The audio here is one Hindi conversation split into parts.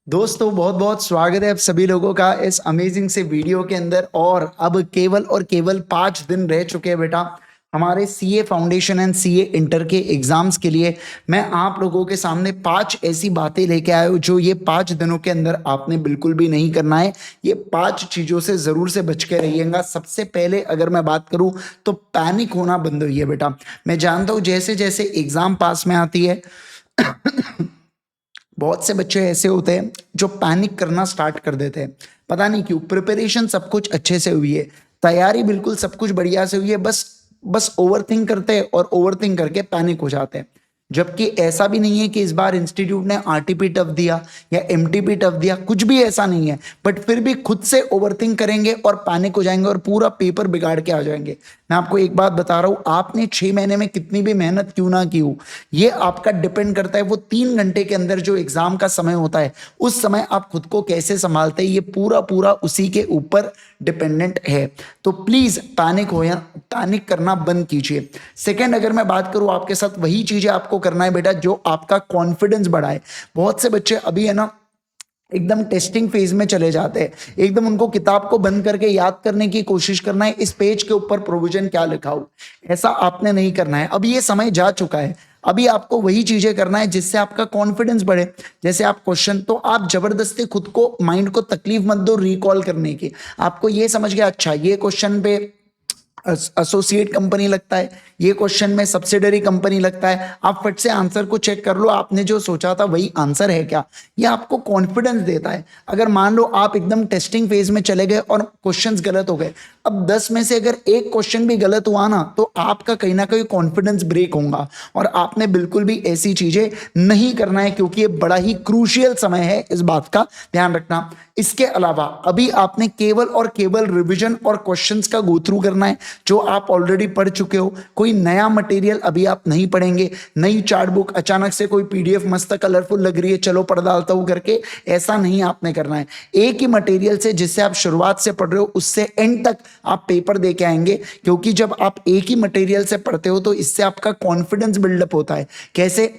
दोस्तों बहुत बहुत स्वागत है आप सभी लोगों का इस अमेजिंग से वीडियो के अंदर। और अब केवल 5 दिन रह चुके हैं बेटा हमारे CA foundation and CA inter के एग्जाम्स के लिए। मैं आप लोगों के सामने 5 ऐसी बातें लेके आया हूँ जो ये 5 दिनों के अंदर आपने बिल्कुल भी नहीं करना है। ये 5 चीज़ों से ज़रूर से बच के रहिएगा। सबसे पहले अगर मैं बात करूँ तो पैनिक होना बंद होइए बेटा। मैं जानता हूँ जैसे जैसे एग्ज़ाम पास में आती है बहुत से बच्चे ऐसे होते हैं जो पैनिक करना स्टार्ट कर देते हैं। पता नहीं क्यों। प्रिपरेशन सब कुछ अच्छे से हुई है, तैयारी बिल्कुल सब कुछ बढ़िया से हुई है, बस बस ओवरथिंक करते हैं और ओवरथिंक करके पैनिक हो जाते हैं। जबकि ऐसा भी नहीं है कि इस बार इंस्टीट्यूट ने आरटीपी टफ दिया या एमटीपी टफ दिया, कुछ भी ऐसा नहीं है। बट फिर भी खुद से ओवरथिंक करेंगे और पैनिक हो जाएंगे और पूरा पेपर बिगाड़ के आ जाएंगे। मैं आपको एक बात बता रहा हूं, आपने 6 महीने में कितनी भी मेहनत क्यों ना की हो, ये आपका डिपेंड करता है। वो 3 घंटे के अंदर जो एग्जाम का समय होता है उस समय आप खुद को कैसे संभालते हैं, ये पूरा पूरा उसी के ऊपर डिपेंडेंट है। तो प्लीज पैनिक करना बंद कीजिए। सेकंड, अगर मैं बात करूं आपके साथ, वही चीजें आपको करना है बेटा जो आपका कॉन्फिडेंस बढ़ाए। बहुत से बच्चे अभी है ना एकदम टेस्टिंग फेज में चले जाते हैं, एकदम उनको किताब को बंद करके याद करने की कोशिश करना है इस पेज के ऊपर प्रोविजन क्या लिखा हो। ऐसा आपने नहीं करना है। अब ये समय जा चुका है। अभी आपको वही चीजें करना है जिससे आपका कॉन्फिडेंस बढ़े। जैसे आप क्वेश्चन, तो आप जबरदस्ती खुद को माइंड को तकलीफ मत दो रिकॉल करने की। आपको ये समझ गया, अच्छा ये क्वेश्चन पे एसोसिएट कंपनी लगता है, ये क्वेश्चन में सब्सिडरी कंपनी लगता है, आप फट से आंसर को चेक कर लो, आपने जो सोचा था वही आंसर है क्या। ये आपको कॉन्फिडेंस देता है। अगर मान लो आप एकदम टेस्टिंग फेज में चले गए और क्वेश्चंस गलत हो गए, अब 10 में से अगर एक क्वेश्चन भी गलत हुआ ना तो आपका कहीं ना कहीं कॉन्फिडेंस ब्रेक होगा। और आपने बिल्कुल भी ऐसी चीजें नहीं करना है क्योंकि ये बड़ा ही क्रूशियल समय है, इस बात का ध्यान रखना। इसके अलावा अभी आपने केवल और केवल रिवीजन और क्वेश्चंस का गो थ्रू करना है जो आप ऑलरेडी पढ़ चुके हो। कोई नया मटेरियल अभी आप नहीं पढ़ेंगे। नई चार्ट बुक, अचानक से कोई पीडीएफ मस्त कलरफुल लग रही है चलो पढ़ डालता हूं करके, ऐसा नहीं आपने करना है। एक ही मटेरियल से जिससे आप शुरुआत से पढ़ रहे हो उससे एंड तक आप पेपर दे के आएंगे। क्योंकि जब आप एक ही मटेरियल से पढ़ते हो तो इससे आपका कॉन्फिडेंस बिल्डअप होता है। कैसे?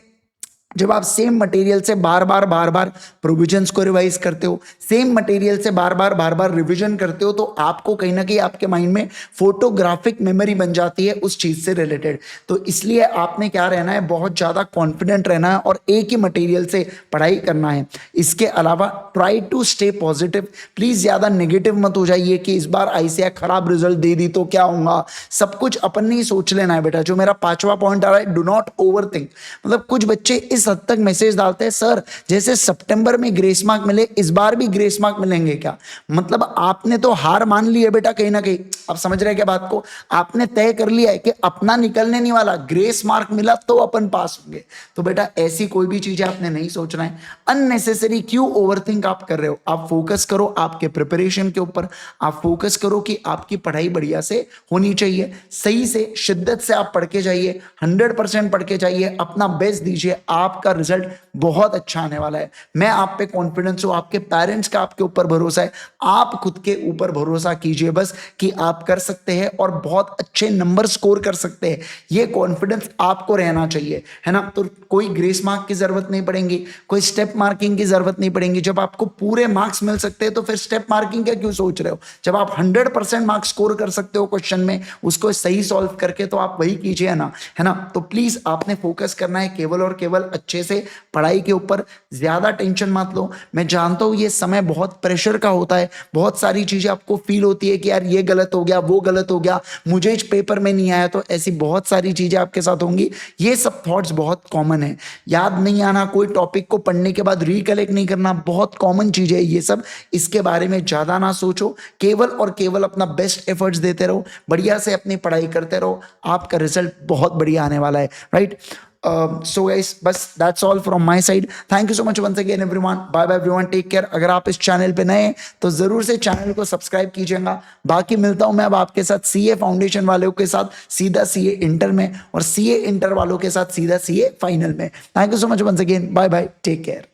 जब आप सेम मटेरियल से बार बार प्रोविजंस को रिवाइज करते हो, सेम मटेरियल से बार बार रिवीजन करते हो, तो आपको कहीं ना कहीं आपके माइंड में फोटोग्राफिक मेमोरी बन जाती है उस चीज से रिलेटेड। तो इसलिए आपने क्या रहना है, बहुत ज्यादा कॉन्फिडेंट रहना है और एक ही मटेरियल से पढ़ाई करना है। इसके अलावा try to stay positive. Please ज्यादा नेगेटिव मत हो जाइए कि इस बार आईसीएआई खराब रिजल्ट दे दी तो क्या होगा। सब कुछ अपन नहीं सोच लेना है बेटा। जो मेरा 5वां पॉइंट आ रहा है, डू नॉट ओवर थिंक। मतलब कुछ बच्चे इस हद तक मैसेज डालते हैं, सर जैसे सितंबर में ग्रेस मार्क मिले इस बार भी ग्रेस मार्क मिलेंगे क्या। मतलब आपने तो हार मान ली है बेटा कहीं ना कहीं। आप समझ रहे हैं क्या बात को? आपने तय कर लिया है कि अपना निकलने नहीं वाला, ग्रेस मार्क मिला तो अपन पास होंगे। तो बेटा ऐसी कोई भी चीजें आपने नहीं सोचना है। अननेसेसरी क्यों ओवरथिंक आप कर रहे हो? आप फोकस करो आपके प्रिपरेशन के ऊपर। आप फोकस करो कि आपकी पढ़ाई बढ़िया से होनी चाहिए। सही से शिद्दत से आप पढ़ के जाइए, 100% पढ़ के जाइए, अपना बेस्ट दीजिए। आपका रिजल्ट बहुत अच्छा आने वाला है। मैं आप पे कॉन्फिडेंस हूं, आपके पेरेंट्स का आपके ऊपर भरोसा है। आप खुद के ऊपर भरोसा कीजिए बस कि आप कर सकते हैं और बहुत अच्छे नंबर स्कोर कर सकते हैं। ये कॉन्फिडेंस आपको रहना चाहिए, है ना। तो कोई ग्रेस मार्क की जरूरत नहीं पड़ेगी, कोई स्टेप मार्किंग की जरूरत नहीं पड़ेगी। जब आपको पूरे मार्क्स मिल सकते हैं तो फिर स्टेप मार्किंग का क्यों सोच रहे हो? जब आप 100% मार्क्स स्कोर कर सकते हो क्वेश्चन में, उसको सही सॉल्व करके, तो आप वही कीजिए ना, है ना। तो प्लीज आपने फोकस करना है केवल और केवल अच्छे से पढ़ाई के ऊपर। ज्यादा टेंशन मत लो। मैं जानता हूं ये समय बहुत प्रेशर का होता है, बहुत सारी चीजें आपको फील होती है कि यार ये गलत हो गया, वो गलत हो गया, मुझे इस पेपर में नहीं आया। तो ऐसी बहुत सारी चीजें आपके साथ होंगी। ये सब थॉट्स बहुत कॉमन है। याद नहीं आना, कोई टॉपिक को पढ़ने के बाद रिकलेक्ट नहीं करना, बहुत कॉमन चीज है ये सब। इसके बारे में ज्यादा ना सोचो, केवल और केवल अपना बेस्ट एफर्ट्स देते रहो, बढ़िया से अपनी पढ़ाई करते रहो। आपका रिजल्ट बहुत बढ़िया आने वाला है, राइट। So guys, बस that's all from my side. Thank you so much once again everyone. Bye bye everyone. Take care. अगर आप इस चैनल पे नए हैं तो जरूर से चैनल को सब्सक्राइब कीजिएगा। बाकी मिलता हूं मैं अब आपके साथ सीए फाउंडेशन वालों के साथ सीधा सीए इंटर में, और सीए इंटर वालों के साथ सीधा सीए फाइनल में। Thank you so much once again. Bye bye. Take care.